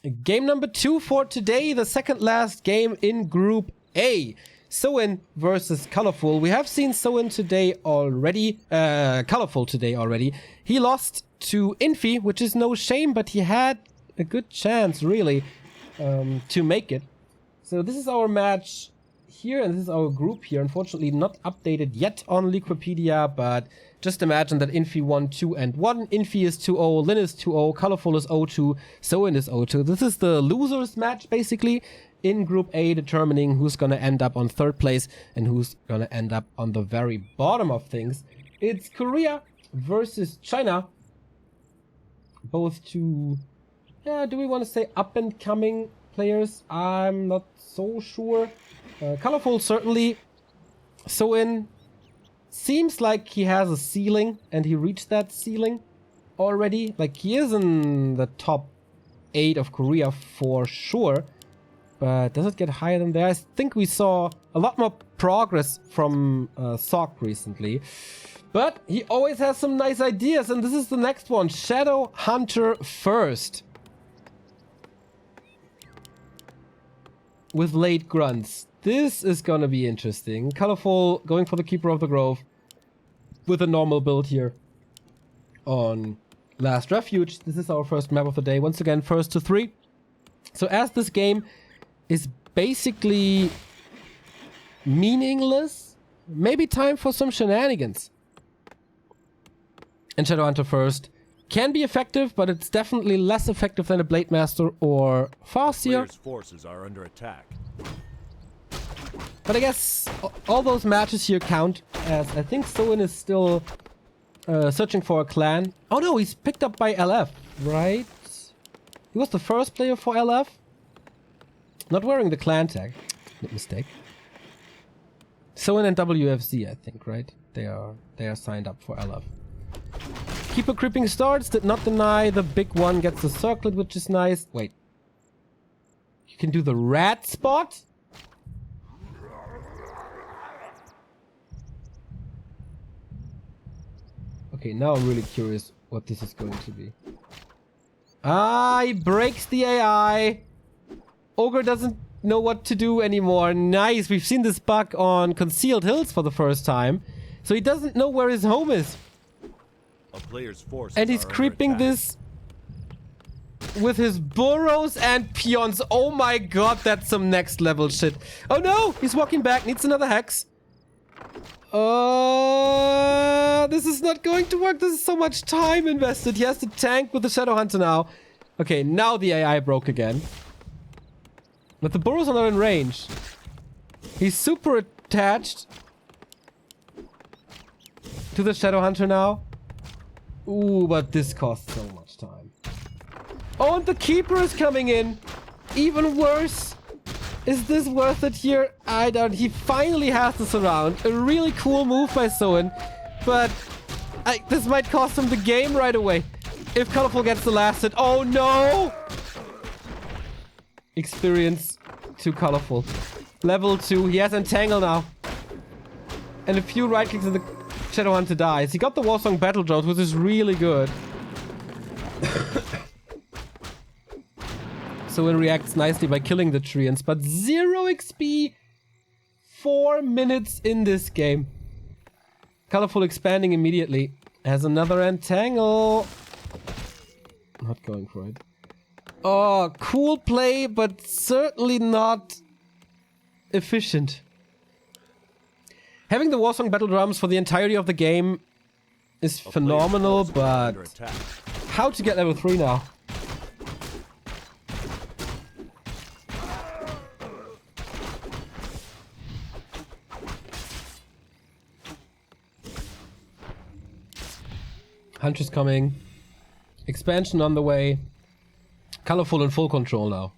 Game number 2 for today, the second last game in Group A. Soin versus Colorful. We have seen Soin today already, Colorful today already. He lost to Infi, which is no shame, but he had a good chance, really, to make it. So this is our match here, and this is our group here. Unfortunately, not updated yet on Wikipedia, but just imagine that Infi won 2-1. Infi is 2-0, Lin is 2-0, Colorful is 0-2, Soin is 0-2. This is the losers match, basically, in Group A, determining who's gonna end up on 3rd place and who's gonna end up on the very bottom of things. It's Korea versus China. Both two, do we want to say up-and-coming players? I'm not so sure. Colorful, certainly. Soin seems like he has a ceiling, and he reached that ceiling already. Like, he is in the top 8 of Korea for sure. But does it get higher than there? I think we saw a lot more progress from Sok recently. But he always has some nice ideas, and this is the next one. Shadow Hunter first. With late grunts. This is gonna be interesting. Colorful going for the Keeper of the Grove with a normal build here on Last Refuge. This is our first map of the day. Once again, first to 3. So as this game is basically meaningless, maybe time for some shenanigans. And Shadow Hunter first can be effective, but it's definitely less effective than a Blade Master or Farseer. Forces are under attack. But I guess all those matches here count, as I think Soin is still searching for a clan. Oh no, he's picked up by LF, right? He was the first player for LF. Not wearing the clan tag. Mistake. Soin and WFZ, I think, right? They are signed up for LF. Keeper creeping starts, did not deny. The big one gets the circlet, which is nice. Wait. You can do the rat spot? Okay, now I'm really curious what this is going to be. Ah, he breaks the AI. Ogre doesn't know what to do anymore. Nice, we've seen this bug on Concealed Hills for the first time. So he doesn't know where his home is. A player's forces and he's creeping this with his burrows and peons. Oh my god, that's some next level shit. Oh no, he's walking back, needs another hex. This is not going to work. This is so much time invested. He has to tank with the Shadow Hunter now. Okay, now the AI broke again. But the burrows are not in range. He's super attached to the Shadow Hunter now. Ooh, but this costs so much time. Oh, and the Keeper is coming in. Even worse. Is this worth it here? I doubt. He finally has this around. A really cool move by Soin. But this might cost him the game right away. If Colorful gets the last hit. Oh no! Experience to Colorful. Level 2. He has Entangle now. And a few right clicks and the Shadow Hunter dies. He got the Warsong Battle Drones, which is really good. Soin reacts nicely by killing the treants, but 0 XP, 4 minutes in this game. Colorful expanding immediately. Has another Entangle. Not going for it. Oh, cool play, but certainly not efficient. Having the Warsong Battle Drums for the entirety of the game is phenomenal, but how to get level 3 now? Hunter's coming. Expansion on the way. Colorful in full control now.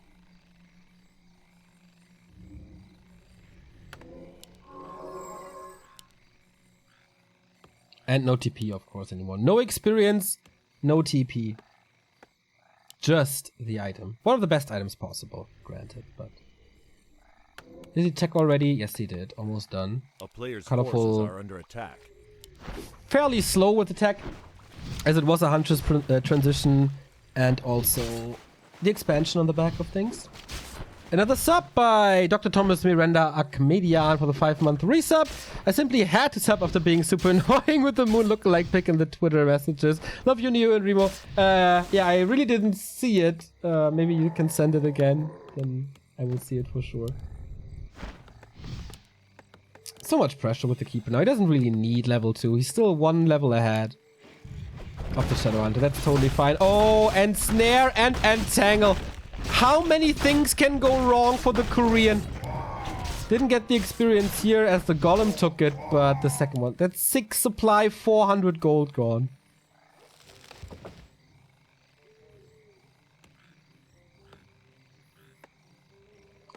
And no TP, of course, anymore. No experience, no TP. Just the item. One of the best items possible, granted, but... Did he check already? Yes, he did. Almost done. A player's Colorful forces are under attack. Fairly slow with attack, as it was a Huntress transition, and also the expansion on the back of things. Another sub by Dr. Thomas Miranda Akmedian for the 5-month resub. I simply had to sub after being super annoying with the moon lookalike pic in the Twitter messages. Love you, Neo and Remo. Yeah, I really didn't see it. Maybe you can send it again. Then I will see it for sure. So much pressure with the keeper now. He doesn't really need level 2. He's still 1 level ahead of the Shadowhunter. That's totally fine. Oh, and snare and entangle. How many things can go wrong for the Korean? Didn't get the experience here as the Golem took it, but the second one. That's 6 supply, 400 gold gone.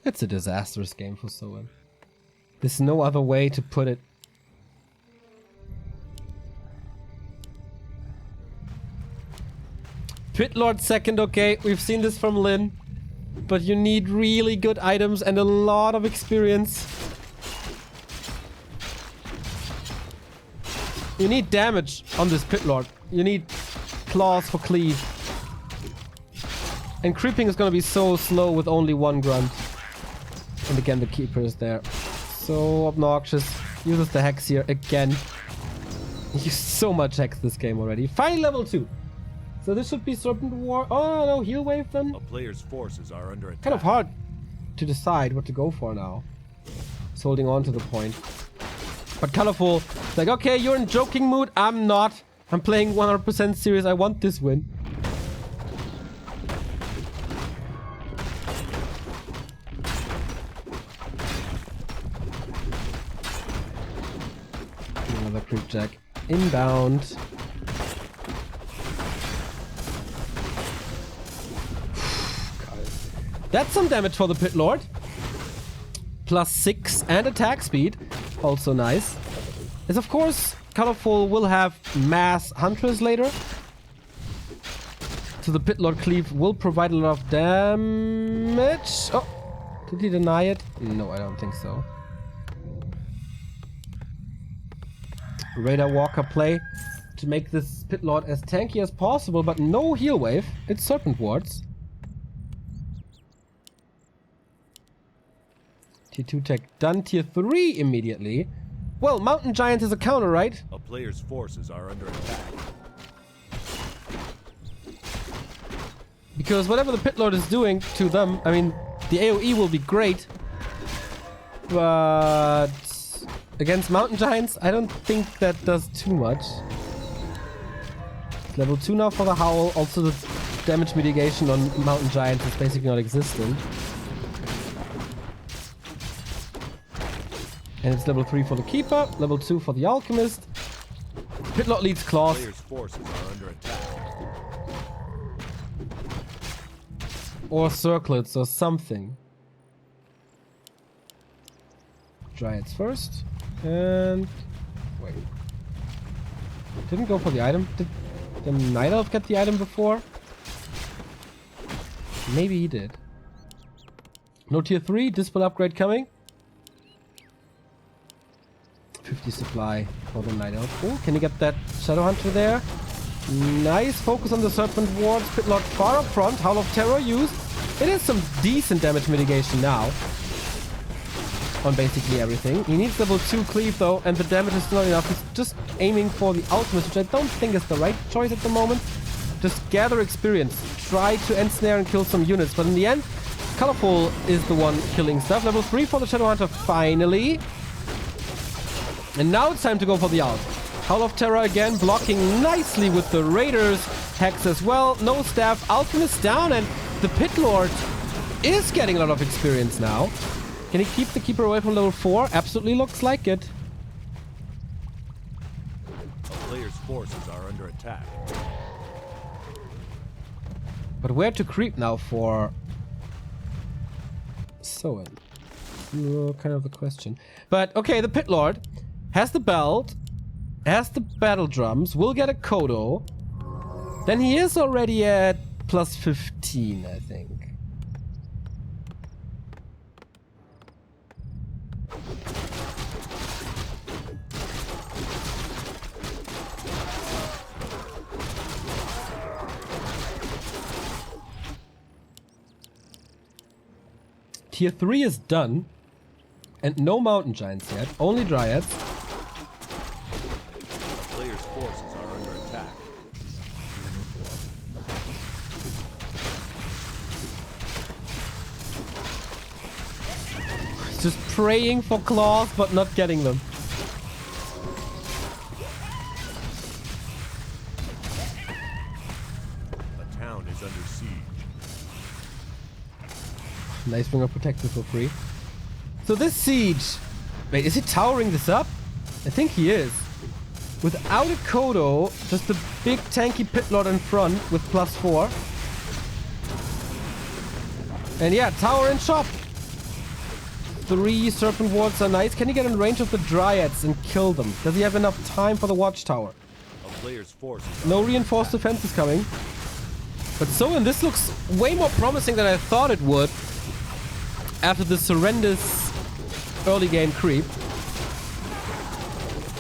It's a disastrous game for Soen. There's no other way to put it. Pit Lord second, okay, we've seen this from Lin. But you need really good items and a lot of experience. You need damage on this Pit Lord. You need claws for cleave. And creeping is gonna be so slow with only 1 grunt. And again, the keeper is there. So obnoxious. Uses the hex here again. Used so much hex this game already. Finally level 2. So this should be Serpent War. Oh no, heal wave then? A player's forces are under attack. Kind of hard to decide what to go for now. He's holding on to the point. But Colorful, it's like, okay, you're in joking mood. I'm not. I'm playing 100% serious. I want this win. Another creep jack. Inbound. That's some damage for the Pit Lord. +6 and attack speed. Also nice. Is of course, Colorful will have mass Huntress later. So the Pit Lord cleave will provide a lot of damage. Oh, did he deny it? No, I don't think so. Radar Walker play to make this Pit Lord as tanky as possible, but no heal wave. It's Serpent Wards. Tier 2 tech done. Tier 3 immediately. Well, Mountain Giant is a counter, right? A player's forces are under attack. Because whatever the Pit Lord is doing to them, I mean, the AoE will be great. But against Mountain Giants, I don't think that does too much. Level 2 now for the Howl. Also the damage mitigation on Mountain Giants is basically not existent. And it's level 3 for the Keeper, level 2 for the Alchemist. Pit Lord leads Claws. Player's forces are under attack. Or Circlets or something. Giants first. And... wait. Didn't go for the item. Did the Night Elf get the item before? Maybe he did. No tier 3, Dispel upgrade coming. 50 supply for the Night Elf. Oh, can you get that Shadowhunter there? Nice focus on the Serpent Wards. Pit Lord far up front. Howl of Terror used. It is some decent damage mitigation now. On basically everything. He needs level 2 cleave though, and the damage is not enough. He's just aiming for the Alchemist, which I don't think is the right choice at the moment. Just gather experience. Try to ensnare and kill some units, but in the end, Colorful is the one killing stuff. Level 3 for the Shadowhunter finally. And now it's time to go for the Alch. Howl of Terror again, blocking nicely with the Raiders. Hex as well, no staff, Alchemist down, and the Pit Lord is getting a lot of experience now. Can he keep the Keeper away from level 4? Absolutely looks like it. A player's forces are under attack. But where to creep now for Soen? Kind of the question. But okay, the Pit Lord has the belt, has the battle drums, will get a Kodo. Then he is already at plus 15, I think. Tier 3 is done. And no mountain giants yet. Only dryads. A player's forces are under attack. Just praying for claws, but not getting them. A town is under siege. Nice ring of protection for free. So this siege... Wait, is he towering this up? I think he is. Without a Kodo, just a big tanky pit lord in front with +4. And yeah, tower and shop. 3 serpent wards are nice. Can he get in range of the dryads and kill them? Does he have enough time for the watchtower? A player's forces No reinforced defense is coming. But Soen, this looks way more promising than I thought it would. After this horrendous early game creep.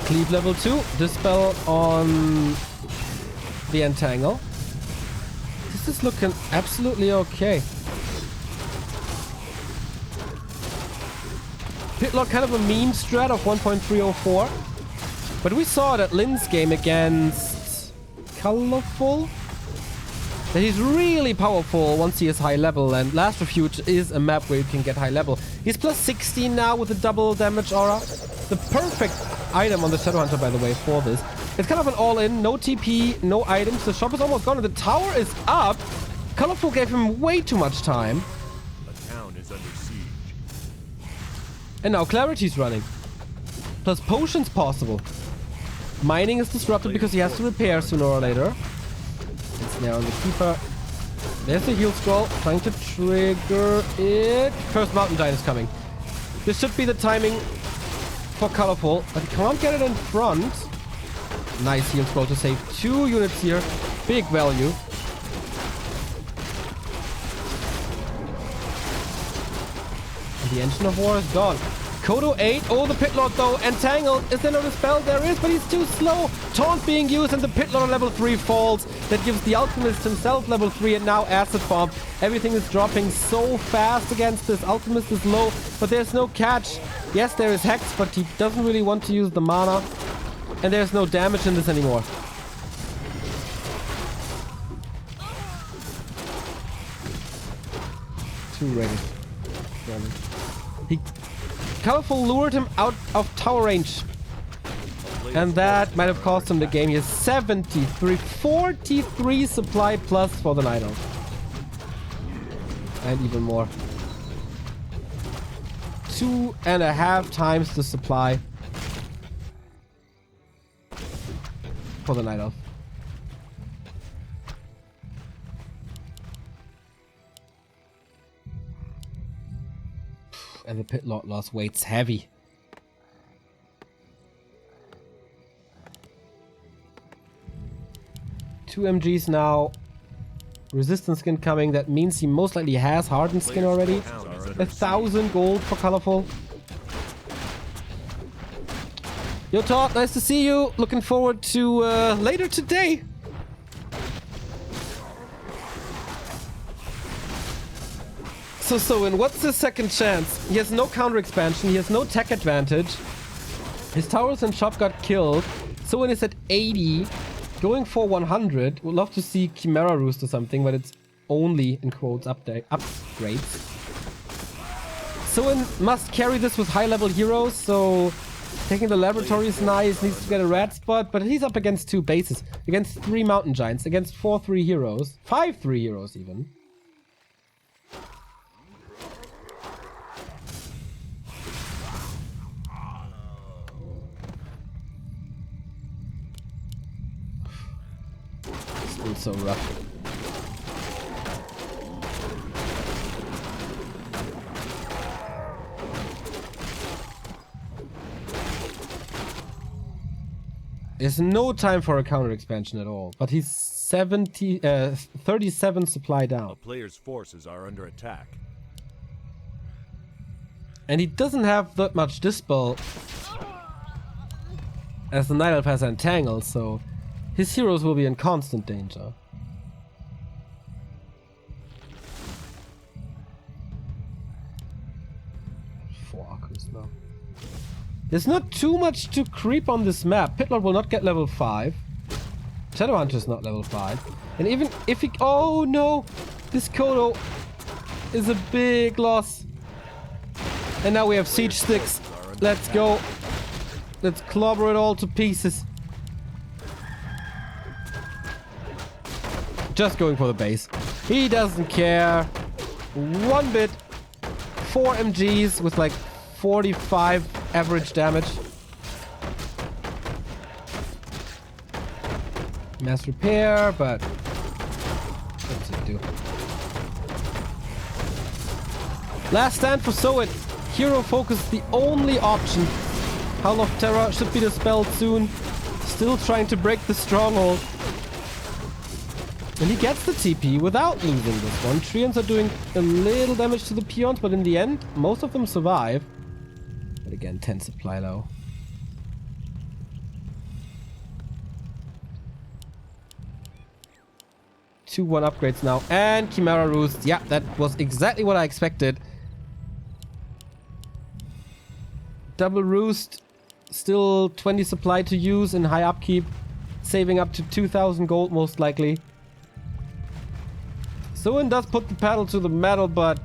Cleave level 2. Dispel on the Entangle. This is looking absolutely okay. Pitlord kind of a mean strat of 1.304. But we saw it at Lin's game against Colorful. That he's really powerful once he is high level, and Last Refuge is a map where you can get high level. He's plus 16 now with a double damage aura. The perfect item on the Shadowhunter, by the way, for this. It's kind of an all-in, no TP, no items. The shop is almost gone and the tower is up. Colorful gave him way too much time. A town is under siege. And now Clarity's running. Plus potions possible. Mining is disrupted because he has to repair sooner or later. It's now on the keeper. There's the heal scroll. Trying to trigger it. First mountain giant is coming. This should be the timing for Colorful. But he can't get it in front. Nice heal scroll to save 2 units here. Big value. And the Engine of War is gone. Kodo 8. Oh, the Pit Lord though. Entangled. Is there no dispel? There is, but he's too slow. Taunt being used and the Pit Lord on level 3 falls. That gives the Alchemist himself level 3 and now Acid Bomb. Everything is dropping so fast against this. Alchemist is low, but there's no catch. Yes, there is Hex, but he doesn't really want to use the mana. And there's no damage in this anymore. Too ready. He Colorful lured him out of tower range. And that might have cost him the game. He has 43 supply plus for the Night Elf. And even more. 2.5 times the supply for the Night Elf. And the Pit Lord loss weights heavy. Two MGs now. Resistance skin coming. That means he most likely has hardened skin already. 1,000 gold for Colorful. Yo Todd, nice to see you. Looking forward to later today. So in what's his second chance? He has no counter expansion, he has no tech advantage. His towers and shop got killed. Soen is at 80, going for 100. Would love to see Chimera Roost or something, but it's only, in quotes, upgrades. Soen must carry this with high level heroes, so taking the laboratory is nice, needs to get a red spot, but he's up against 2 bases, against 3 mountain giants, against 4-3 heroes, 5-3 heroes even. Still so rough. There's no time for a counter expansion at all, but he's 37 supply down. A player's forces are under attack. And he doesn't have that much Dispel as the Night Elf has Entangle, so his heroes will be in constant danger. 4 Akkus though. There's not too much to creep on this map. Pitlord will not get level 5. Shadowhunter's not level 5. And even if he... Oh no! This Kodo is a big loss. And now we have siege sticks. Let's go. Let's clobber it all to pieces. Just going for the base. He doesn't care. One bit. 4 MGs with like 45 average damage. Mass repair, but what's it do? Last stand for Soet. Hero focus the only option. Howl of Terror should be dispelled soon. Still trying to break the stronghold. And he gets the TP without losing this one. Treants are doing a little damage to the peons, but in the end, most of them survive. But again, 10 supply low. Two 1 upgrades now. And Chimera Roost. Yeah, that was exactly what I expected. Double Roost. Still 20 supply to use in high upkeep. Saving up to 2,000 gold most likely. Soen does put the pedal to the metal, but...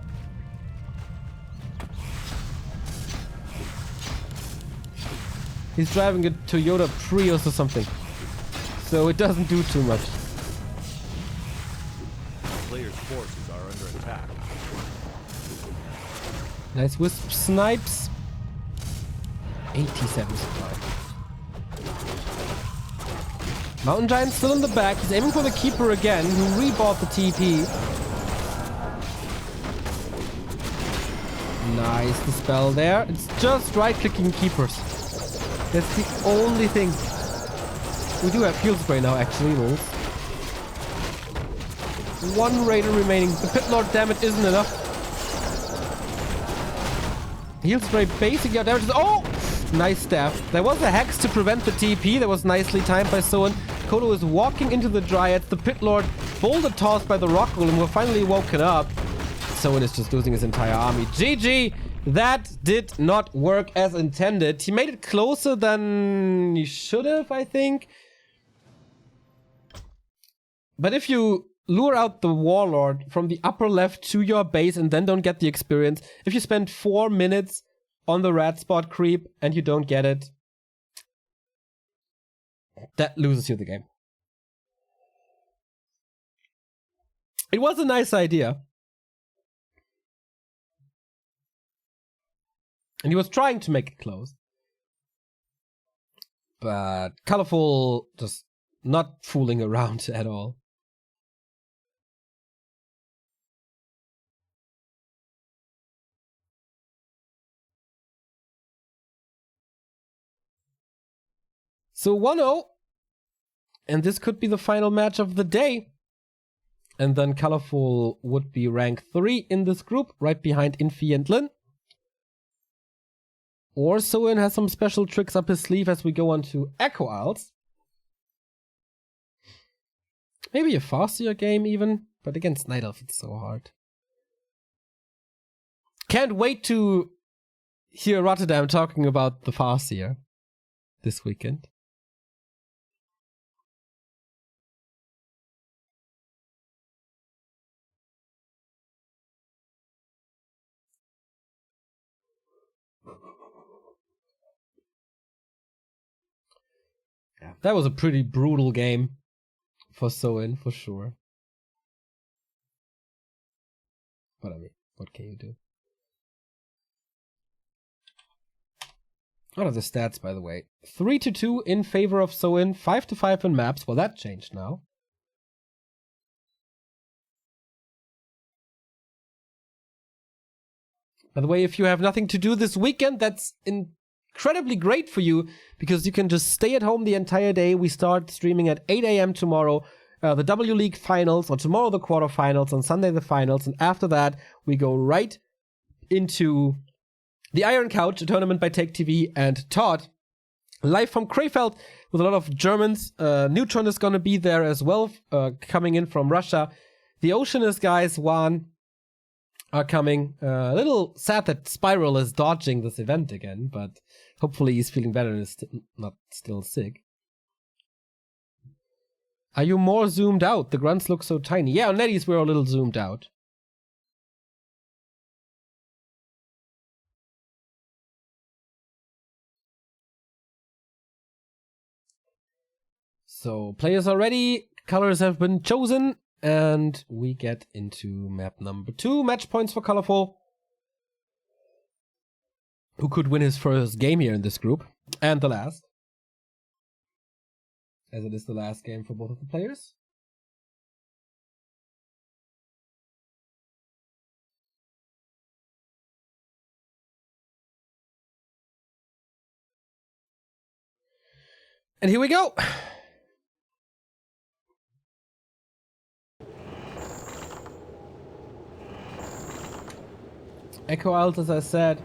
he's driving a Toyota Prius or something. So it doesn't do too much. Players' forces are under attack. Nice Wisp snipes. 87 supply. Mountain Giant still in the back. He's aiming for the Keeper again, who rebought the TP. Nice dispel there. It's just right-clicking Keepers. That's the only thing. We do have Heal Spray now, actually, Wolves. 1 Raider remaining. The Pit Lord damage isn't enough. Heal Spray basically out damages. Oh! Nice staff. There was a Hex to prevent the TP. That was nicely timed by Soen. Kodo is walking into the Dryads. The Pit Lord boulder tossed by the Rock Golem. We're finally woken up. Soen is just losing his entire army. GG! That did not work as intended. He made it closer than he should have, I think. But if you lure out the Warlord from the upper left to your base and then don't get the experience, if you spend 4 minutes on the rat spot creep and you don't get it, that loses you the game. It was a nice idea. And he was trying to make it close. But Colorful just not fooling around at all. So 1-0. And this could be the final match of the day. And then Colorful would be rank 3 in this group, right behind Infi and Lin. Or Soen has some special tricks up his sleeve as we go on to Echo Isles. Maybe a Farseer game even, but against Night Elf it's so hard. Can't wait to hear Rotterdam talking about the Farseer this weekend. Yeah, that was a pretty brutal game for Soen, for sure. But I mean, what can you do? What are the stats, by the way? 3-2 in favor of Soen, 5-5 in maps. Well, that changed now. By the way, if you have nothing to do this weekend, that's incredibly great for you, because you can just stay at home the entire day. We start streaming at 8 AM tomorrow, the W League finals, or tomorrow the quarterfinals, on Sunday the finals, and after that we go right into the Iron Couch, a tournament by Take TV and Todd, live from Krefeld with a lot of Germans. Neutron is gonna be there as well, coming in from Russia. The Oceanist guys won. are coming. A little sad that Spiral is dodging this event again, but hopefully he's feeling better and is not still sick. Are you more zoomed out? The grunts look so tiny. Yeah, on Nettie's we're a little zoomed out. So, players are ready, colors have been chosen, and we get into map number 2. Match points for Colorful, who could win his first game here in this group, and the last, as it is the last game for both of the players. And here we go! Echo Alt, as I said,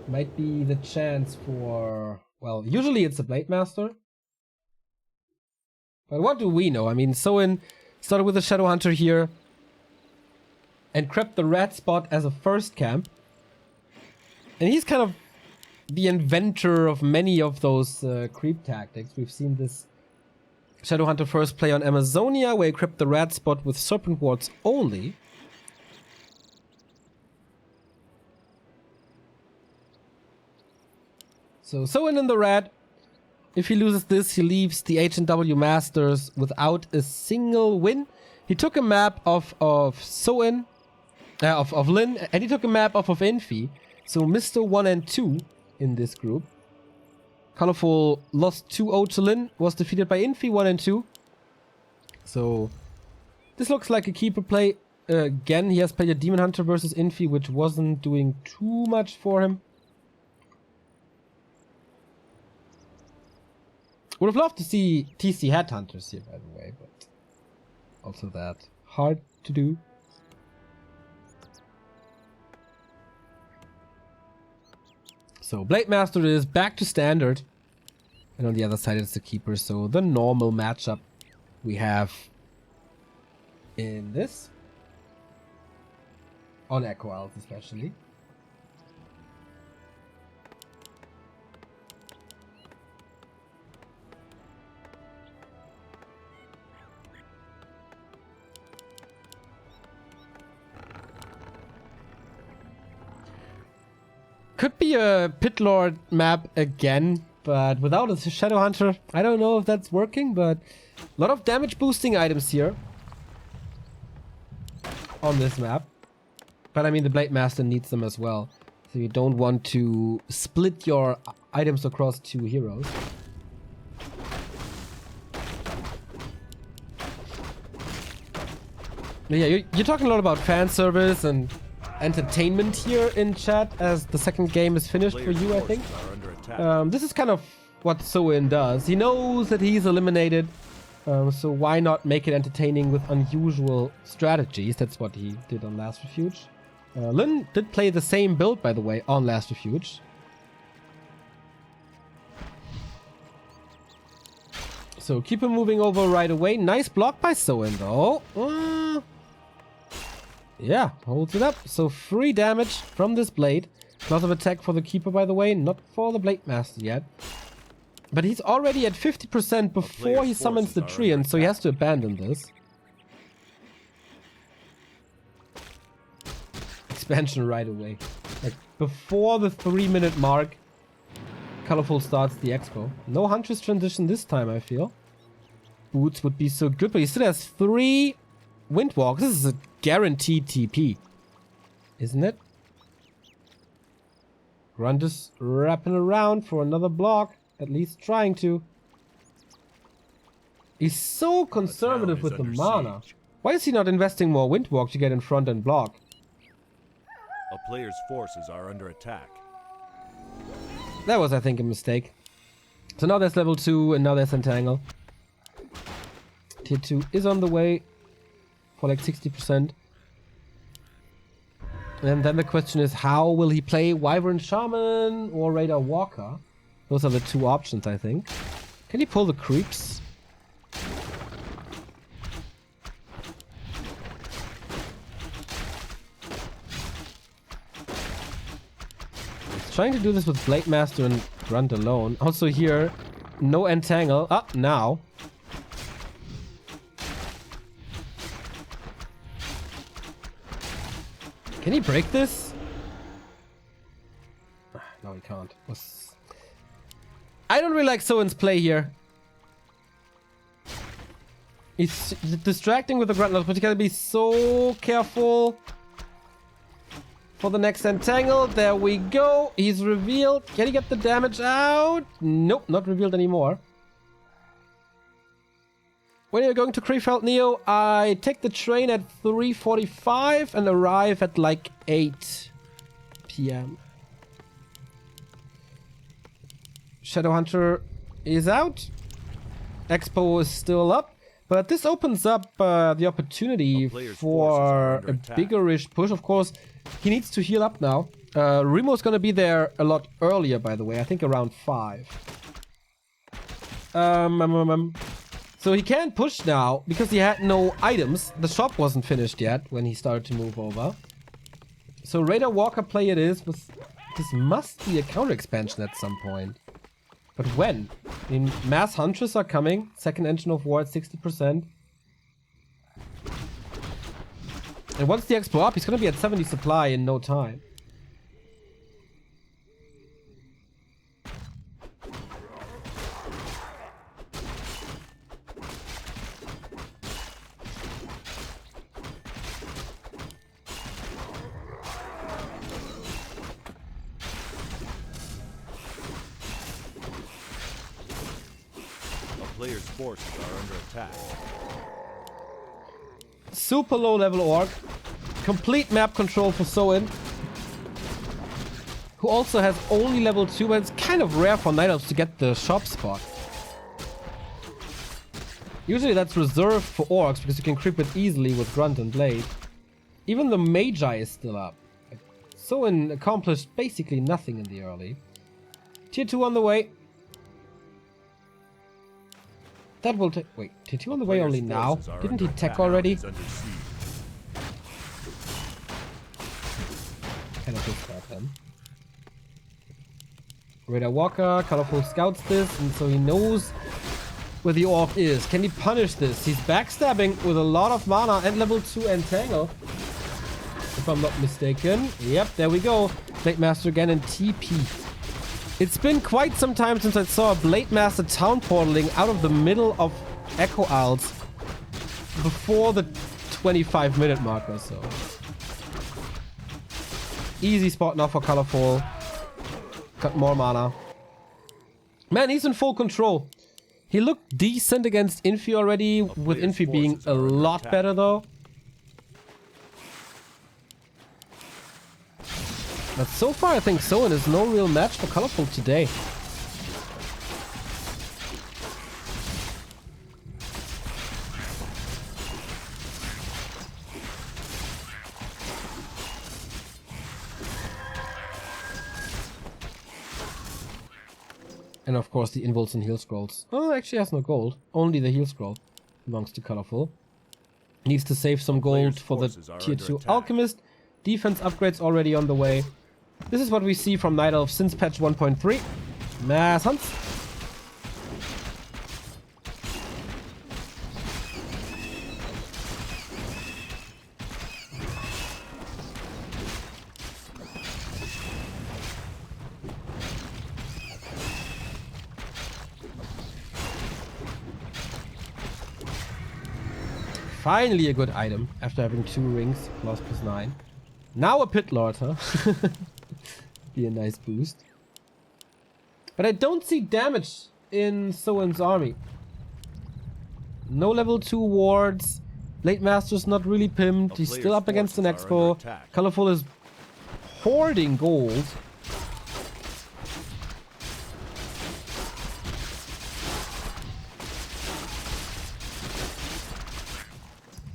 might be the chance for... Well, usually it's a Blade Master. But what do we know? I mean, Soin started with a Shadow Hunter here and crept the red spot as a first camp. And he's kind of the inventor of many of those creep tactics. We've seen this Shadow Hunter first play on Amazonia, where he crept the red spot with Serpent Wards only. So Soin in the red. If he loses this, he leaves the H&W Masters without a single win. He took a map of Soin, of Lin, and he took a map of Infi. So Mr. 1 and 2 in this group. Colorful lost 2-0 to Lin, was defeated by Infi 1 and 2. So this looks like a keeper play. Again, he has played a Demon Hunter versus Infi, which wasn't doing too much for him. Would have loved to see TC Headhunters here, by the way, but also that hard to do. So Blade Master is back to standard, and on the other side it's the keeper. So the normal matchup we have in this, on Echo Alt especially. Could be a Pit Lord map again, but without a Shadow Hunter, I don't know if that's working, but a lot of damage boosting items here on this map. But I mean, the Blade Master needs them as well, so you don't want to split your items across two heroes. But yeah, you're talking a lot about fan service and entertainment here in chat as the second game is finished for you, I think. This is kind of what Soin does. He knows that he's eliminated, so why not make it entertaining with unusual strategies? That's what he did on Last Refuge. Lin did play the same build, by the way, on Last Refuge. So keep him moving over right away. Nice block by Soin, though. Yeah, holds it up. So 3 damage from this blade. Lots of attack for the keeper, by the way. Not for the Blade Master yet. But he's already at 50% before he summons the Treant, so he has to abandon this. Expansion right away. Like, before the 3-minute mark, Colorful starts the expo. No Huntress transition this time, I feel. Boots would be so good, but he still has 3 Windwalks. This is a guaranteed TP, isn't it? Grunt is wrapping around for another block, at least trying to. He's so conservative with the mana. Why is he not investing more Windwalk to get in front and block? A player's forces are under attack. That was, I think, a mistake. So now there's level 2 and now there's Entangle. Tier 2 is on the way for like 60%. And then the question is, how will he play Wyvern Shaman or Raider Walker? Those are the 2 options, I think. Can he pull the creeps? Trying to do this with Blade Master and Grunt alone. Also here, no entangle. Ah, now. Can he break this? No, he can't. I don't really like Soen's play here. He's distracting with the Grunt, but you gotta be so careful for the next entangle. There we go. He's revealed. Can he get the damage out? Nope, not revealed anymore. When you're going to Krefeld Neo, I take the train at 3:45 and arrive at like 8 p.m. Shadowhunter is out. Expo is still up. But this opens up the opportunity for a biggerish push. Of course, he needs to heal up now. Remo's gonna be there a lot earlier, by the way. I think around 5. So he can't push now because he had no items. The shop wasn't finished yet when he started to move over. So Raider Walker play it is. But this must be a counter expansion at some point. But when? I mean, Mass Huntress are coming. Second Engine of War at 60%. And once the Expo up, he's going to be at 70 supply in no time. Players' forces are under attack. Super low level orc. Complete map control for Soen. Who also has only level 2, but it's kind of rare for Night Elves to get the shop spot. Usually that's reserved for orcs because you can creep it easily with Grunt and Blade. Even the Magi is still up. Soen accomplished basically nothing in the early. Tier 2 on the way. That will take... Wait, Tier 2 on the way only now? Didn't he tech already? Kind of missed that then. Raider Walker, Colorful scouts this, and so he knows where the orc is. Can he punish this? He's backstabbing with a lot of mana and level 2 entangle. If I'm not mistaken. Yep, there we go. Blade Master again and TP. It's been quite some time since I saw a Blade Master town portaling out of the middle of Echo Isles before the 25-minute mark or so. Easy spot now for Colorful. Got more mana. Man, he's in full control. He looked decent against Infi already, with Infi being a lot better though. But so far I think Soen is no real match for Colorful today. And of course the invols and heal scrolls. Oh, actually has no gold. Only the heal scroll belongs to Colorful. Needs to save some gold for the tier 2 alchemist. Defense upgrades already on the way. This is what we see from Night Elf since patch 1.3. Mass hunts. Finally a good item after having 2 rings, plus +9. Now a Pit Lord, huh? Be a nice boost. But I don't see damage in Soen's army. No level 2 wards. Blade Master's not really pimped. He's still up against an Expo. Colorful is hoarding gold.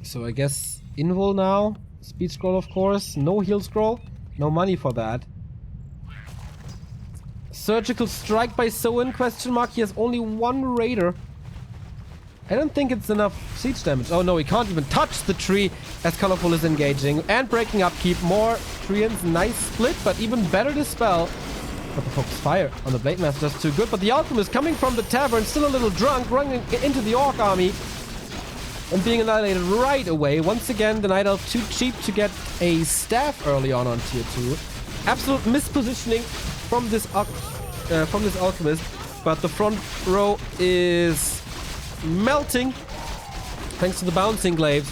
So I guess invul now. Speed scroll, of course. No heal scroll. No money for that. Surgical strike by Soen, question mark. He has only 1 raider. I don't think it's enough siege damage. Oh no, he can't even touch the tree as Colorful is engaging. And breaking upkeep. More treants. Nice split, but even better dispel. But the focus fire on the Blade Master is too good. But the Alchemist coming from the tavern, still a little drunk, running into the Orc army and being annihilated right away. Once again, the Night Elf too cheap to get a staff early on tier 2. Absolute mispositioning from this Alchemist. But the front row is melting thanks to the bouncing glaives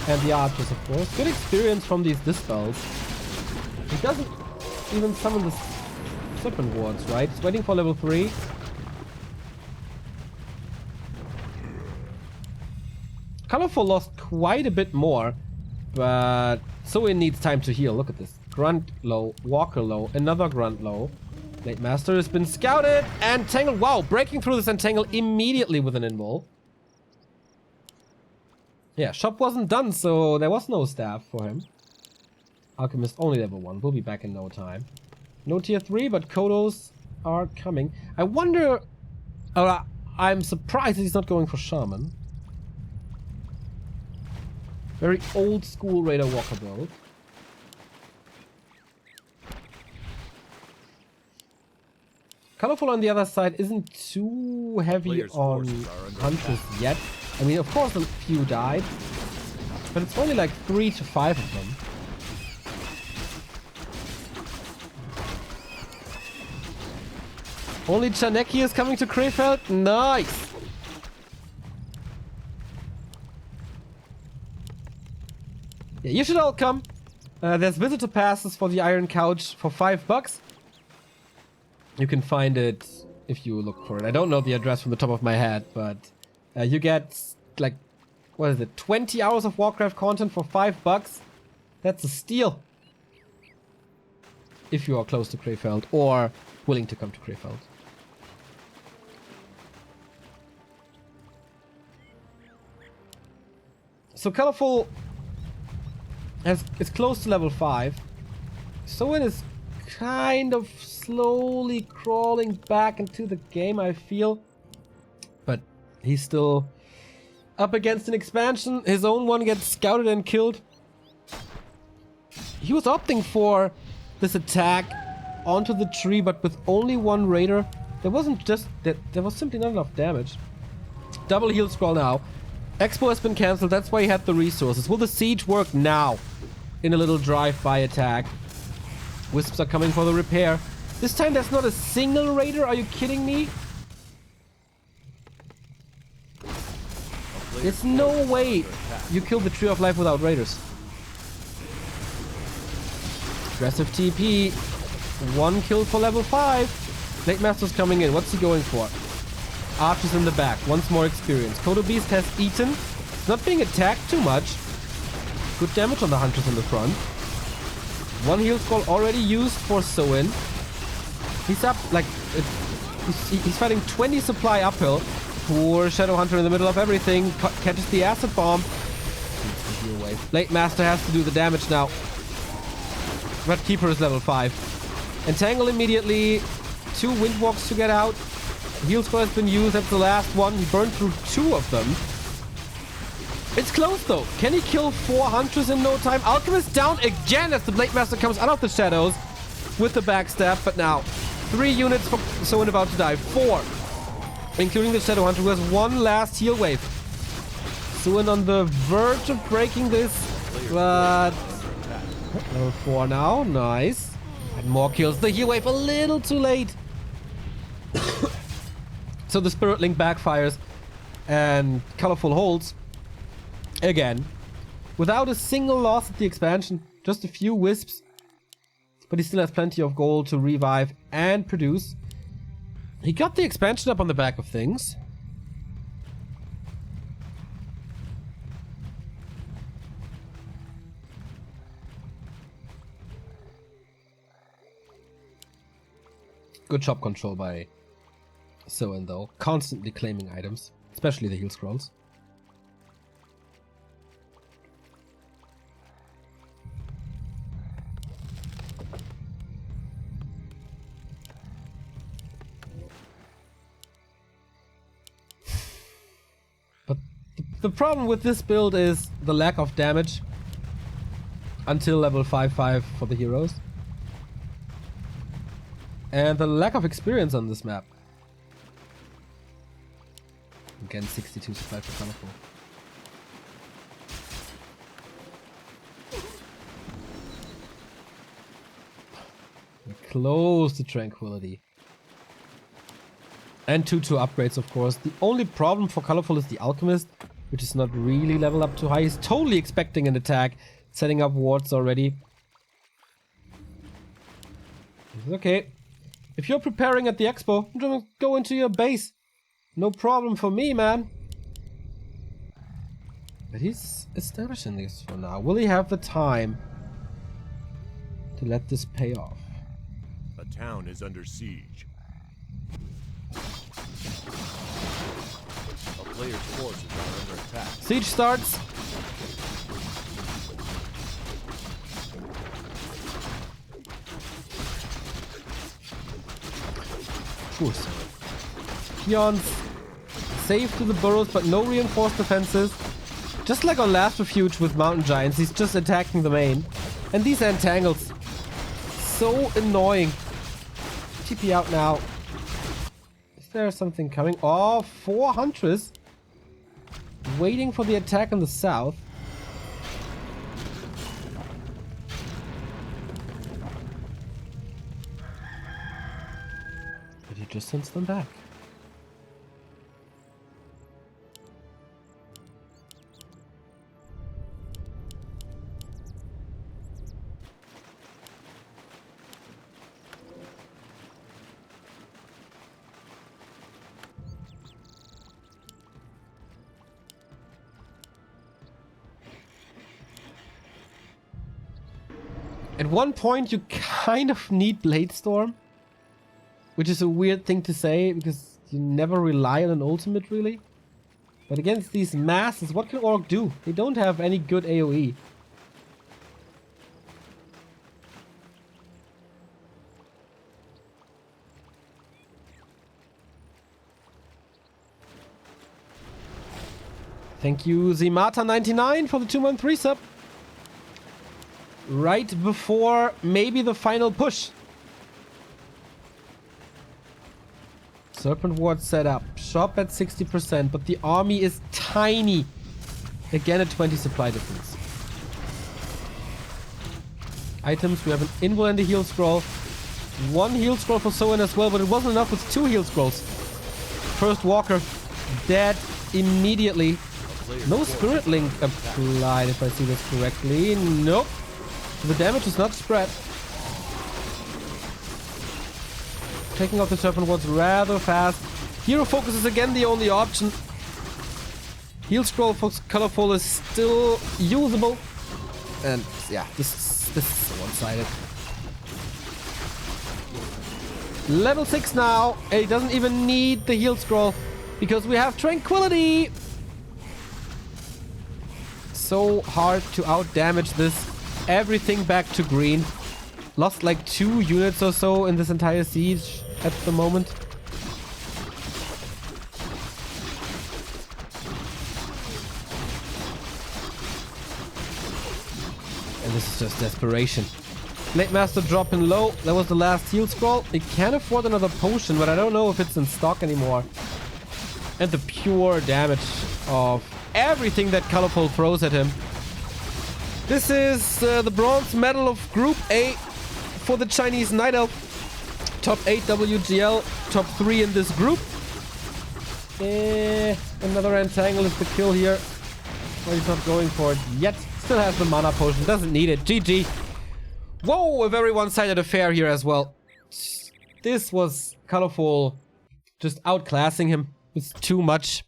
and the archers, of course. Good experience from these dispels. He doesn't even summon the Serpent Wards, right? He's waiting for level 3. Colorful lost quite a bit more, but Zoe needs time to heal. Look at this. Grunt low, Walker low, another Grunt low. Blade Master has been scouted and tangled. Wow, breaking through this entangle immediately with an invul. Yeah, shop wasn't done, so there was no staff for him. Alchemist only level 1. We'll be back in no time. No tier 3, but Kodos are coming. I wonder... I'm surprised he's not going for Shaman. Very old school Raider Walker build. Colorful on the other side isn't too heavy on Hunters yet. I mean, of course a few died, but it's only like 3 to 5 of them. Only Chaneki is coming to Krefeld? Nice! Yeah, you should all come. There's visitor passes for the Iron Couch for $5. You can find it if you look for it. I don't know the address from the top of my head, but you get like, what is it, 20 hours of Warcraft content for $5. That's a steal. If you are close to Krefeld or willing to come to Krefeld. So Colorful is close to level 5. Soen is kind of slowly crawling back into the game, I feel. But he's still up against an expansion. His own one gets scouted and killed. He was opting for this attack onto the tree, but with only one raider. There wasn't just that. There was simply not enough damage. Double heal scroll now. Expo has been cancelled. That's why he had the resources. Will the siege work now? In a little drive-by attack. Wisps are coming for the repair. This time there's not a single raider. Are you kidding me? There's no way you kill the Tree of Life without raiders. Aggressive TP. 1 kill for level 5. Blade Master's coming in. What's he going for? Archers in the back. Once more experience. Kodo Beast has eaten. It's not being attacked too much. Good damage on the Hunters in the front. 1 heal scroll already used for Soin. He's up like... He's fighting 20 supply uphill. Poor Shadow Hunter in the middle of everything. Catches the acid bomb. Blade Master has to do the damage now. Red Keeper is level 5. Entangle immediately. 2 Windwalks to get out. Heal scroll has been used. That's the last one. He burned through 2 of them. It's close though. Can he kill 4 Hunters in no time? Alchemist down again as the Blade Master comes out of the shadows with the backstab. But now 3 units for Soen about to die. 4. Including the Shadow Hunter who has 1 last heal wave. Soen on the verge of breaking this. But level 4 now. Nice. And more kills. The heal wave a little too late. So the Spirit Link backfires and Colorful holds. Again. Without a single loss at the expansion. Just a few wisps. But he still has plenty of gold to revive and produce. He got the expansion up on the back of things. Good shop control by Soen though. Constantly claiming items. Especially the heal scrolls. But the problem with this build is the lack of damage until level 5-5 for the heroes. And the lack of experience on this map. Again, 62 supply for Colorful. We're close to Tranquility. And 2-2 upgrades, of course. The only problem for Colorful is the Alchemist, which is not really leveled up too high. He's totally expecting an attack, setting up wards already. This is okay. If you're preparing at the expo, just go into your base. No problem for me, man. But he's establishing this for now. Will he have the time to let this pay off? A town is under siege. A player's forces are under attack. Siege starts. Peons safe to the burrows, but no reinforced defenses. Just like on last Refuge with Mountain Giants, he's just attacking the main. And these entangles. So annoying. TP out now. Is there something coming? Oh, 4 Huntress. Waiting for the attack in the south. But he just sends them back. At one point, you kind of need Bladestorm, which is a weird thing to say because you never rely on an ultimate, really. But against these masses, what can Orc do? They don't have any good AoE. Thank you, Zimata99, for the 2-month resub. Right before maybe the final push. Serpent Ward set up. Shop at 60%, but the army is tiny. Again, a 20 supply difference. Items, we have an Invul and a heal scroll. 1 heal scroll for Soen as well, but it wasn't enough with 2 heal scrolls. First Walker, dead immediately. No Spirit Link applied, if I see this correctly. Nope. The damage is not spread. Taking out the Serpent Wards rather fast. Hero Focus is again the only option. Heal Scroll for Colorful is still usable. And yeah, this is one-sided. Level 6 now. And he doesn't even need the Heal Scroll because we have Tranquility. So hard to out-damage this. Everything back to green. Lost like 2 units or so in this entire siege at the moment. And this is just desperation. Blade Master dropping low. That was the last heal scroll. He can afford another potion, but I don't know if it's in stock anymore. And the pure damage of everything that Colorful throws at him. This is the bronze medal of Group A for the Chinese Night Elf. Top 8 WGL, top 3 in this group. Another entangle is the kill here. But he's not going for it yet. Still has the mana potion, doesn't need it. GG. Whoa, a very one-sided affair here as well. This was Colorful just outclassing him. It's too much.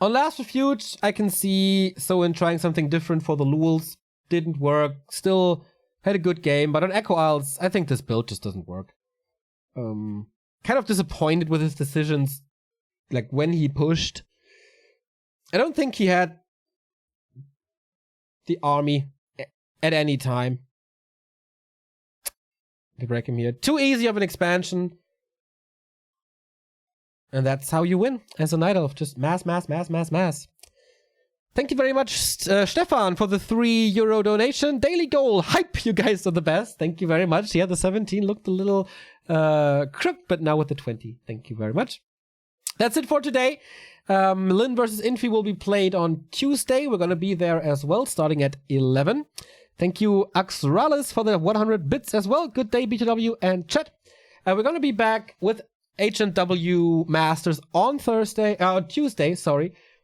On last Refuge, I can see Soen trying something different for the Lules. Didn't work. Still had a good game. But on Echo Isles, I think this build just doesn't work. Kind of disappointed with his decisions. Like when he pushed. I don't think he had the army at any time to break him here. Too easy of an expansion. And that's how you win as a Night Elf. Just mass, mass, mass, mass, mass. Thank you very much, Stefan, for the €3 donation. Daily goal, hype, you guys are the best. Thank you very much. Yeah, the 17 looked a little crooked, but now with the 20. Thank you very much. That's it for today. Lynn versus Infi will be played on Tuesday. We're going to be there as well, starting at 11. Thank you, Axralis, for the 100 bits as well. Good day, BTW and chat. We're going to be back with H&W Masters on Tuesday,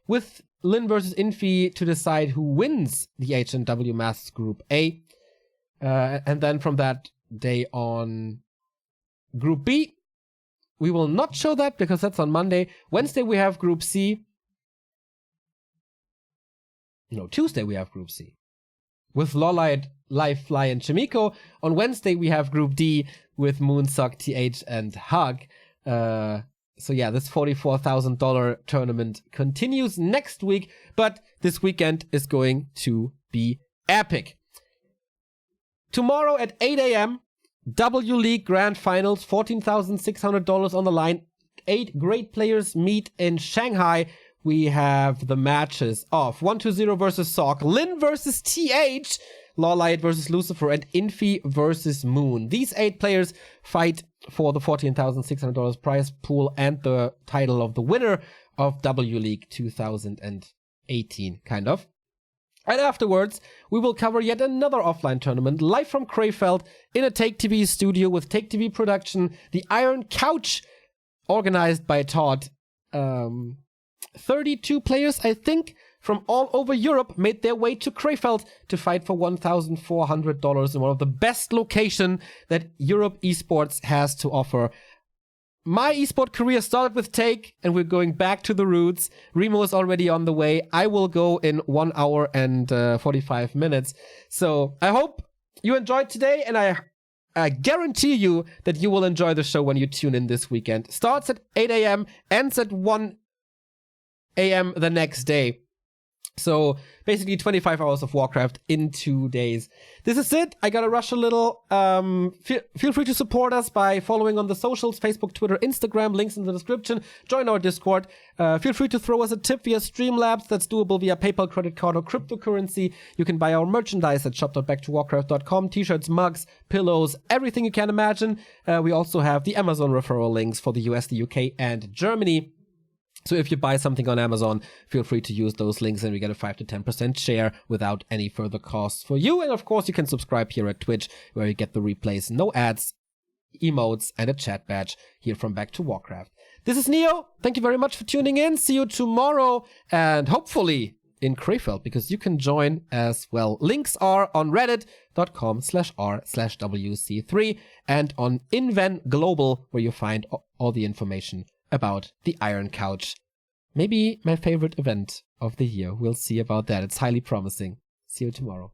with Lynn versus Infi to decide who wins the H&W Masters Group A. And then from that day on, Group B. We will not show that because that's on Monday. Wednesday we have Group C. No, Tuesday we have Group C. With Lolite, Livefly, and Chimiko. On Wednesday we have Group D with Moonsock, TH, and Hug. So yeah, this $44,000 tournament continues next week, but this weekend is going to be epic. Tomorrow at 8 a.m., W League Grand Finals, $14,600 on the line. 8 great players meet in Shanghai. We have the matches of 120 versus Sock, Lin versus TH, Lawlight versus Lucifer, and Infi versus Moon. These 8 players fight for the $14,600 prize pool and the title of the winner of W League 2018, kind of. And afterwards, we will cover yet another offline tournament live from Krefeld in a Take TV studio with Take TV production, the Iron Couch, organized by Todd. 32 players, I think, from all over Europe made their way to Krefeld to fight for $1,400 in one of the best locations that Europe esports has to offer. My esport career started with Take, and we're going back to the roots. Remo is already on the way. I will go in 1 hour and 45 minutes. So I hope you enjoyed today, and I guarantee you that you will enjoy the show when you tune in this weekend. Starts at 8 a.m., ends at 1 a.m. the next day. So basically 25 hours of Warcraft in 2 days. This is it. I gotta rush a little. Feel free to support us by following on the socials, Facebook, Twitter, Instagram, links in the description. Join our Discord. Feel free to throw us a tip via Streamlabs. That's doable via PayPal, credit card, or cryptocurrency. You can buy our merchandise at shop.backtowarcraft.com. T-shirts, mugs, pillows, everything you can imagine. We also have the Amazon referral links for the US, the UK, and Germany. So if you buy something on Amazon, feel free to use those links and we get a 5 to 10% share without any further costs for you. And of course, you can subscribe here at Twitch, where you get the replays, no ads, emotes, and a chat badge here from Back to Warcraft. This is Neo. Thank you very much for tuning in. See you tomorrow, and hopefully in Krefeld, because you can join as well. Links are on reddit.com/r/WC3 and on Inven Global, where you find all the information about the Iron Couch. Maybe my favorite event of the year. We'll see about that. It's highly promising. See you tomorrow.